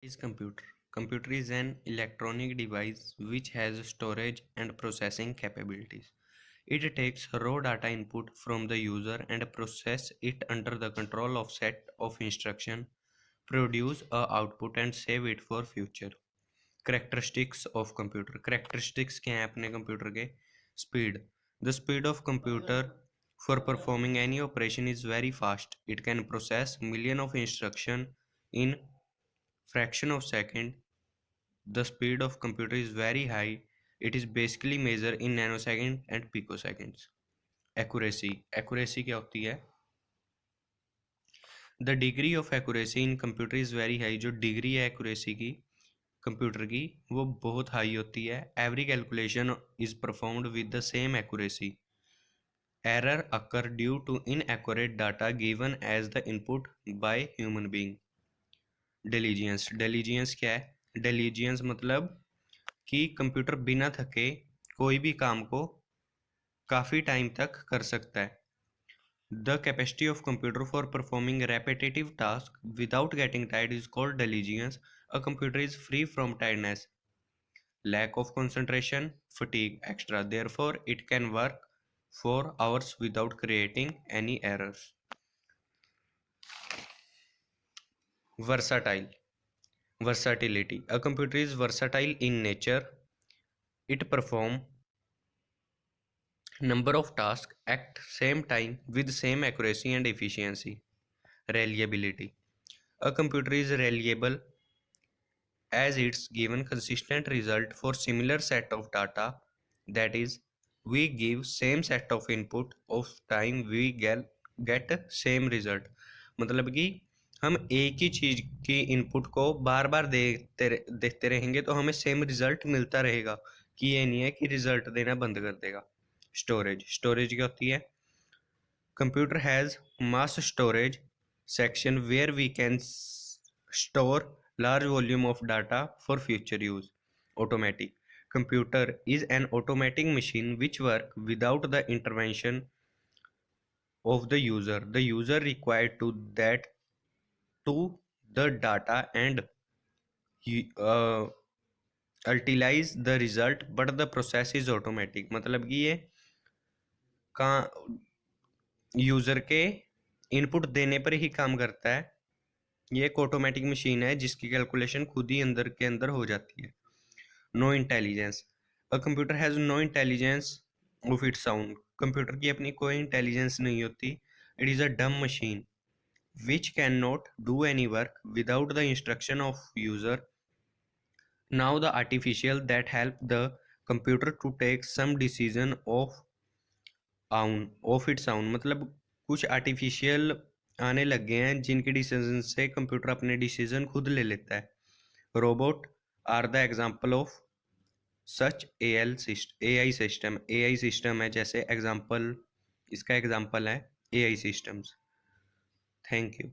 Is computer. Computer is an electronic device which has storage and processing capabilities. It takes raw data input from the user and process it under the control of set of instruction, produce a output and save it for future. Characteristics of computer. Characteristics क्या हैं अपने computer के? Speed. The speed of computer for performing any operation is very fast. It can process million of instruction in fraction of second. The speed of computer is very high. It is basically measured in nanosecond and picoseconds. Accuracy. Accuracy क्या होती है? The degree of accuracy in computer is very high. जो degree है accuracy की computer की वो बहुत high होती है. Every calculation is performed with the same accuracy. Error occur due to inaccurate data given as the input by human being. Diligence. Diligence क्या है? Diligence मतलब कि कंप्यूटर बिना थके कोई भी काम को काफ़ी टाइम तक कर सकता है. The capacity of computer for performing repetitive tasks without getting tired is called diligence. A computer is free from tiredness, lack of concentration, fatigue, etc. Therefore, it can work for hours without creating any errors. Versatile. Versatility. A computer is versatile in nature. It performs number of tasks at same time with same accuracy and efficiency. Reliability. A computer is reliable as it's given consistent result for similar set of data. That is, we give same set of input of time we get same result. मतलब कि हम एक ही चीज की input को बार बार देखते रहेंगे तो हमें सेम रिजल्ट मिलता रहेगा, कि ये नहीं है कि रिजल्ट देना बंद कर देगा. स्टोरेज. स्टोरेज क्या होती है? Computer has mass storage section where we can store large volume of data for future use. Automatic. Computer is an automatic machine which work without the intervention of the user. The user required to that to the data and uh, utilize the result, but the process is automatic. मतलब कि ये का user के input देने पर ही काम करता है. ये एक ऑटोमेटिक मशीन है जिसकी कैलकुलेशन खुद ही अंदर के अंदर हो जाती है. No intelligence. A computer has no intelligence of its own. Computer की अपनी कोई इंटेलिजेंस नहीं होती. इट इज़ अ डम machine which cannot do any work without the instruction of user. Now the artificial that help the computer to take some decision of its own. मतलब कुछ artificial आने लग गए हैं जिनके डिसीजन से कंप्यूटर अपने डिसीजन खुद ले लेता है. Robot are the example of such AI system. AI system है जैसे एग्जाम्पल, इसका एग्जाम्पल है AI सिस्टम्स. Thank you.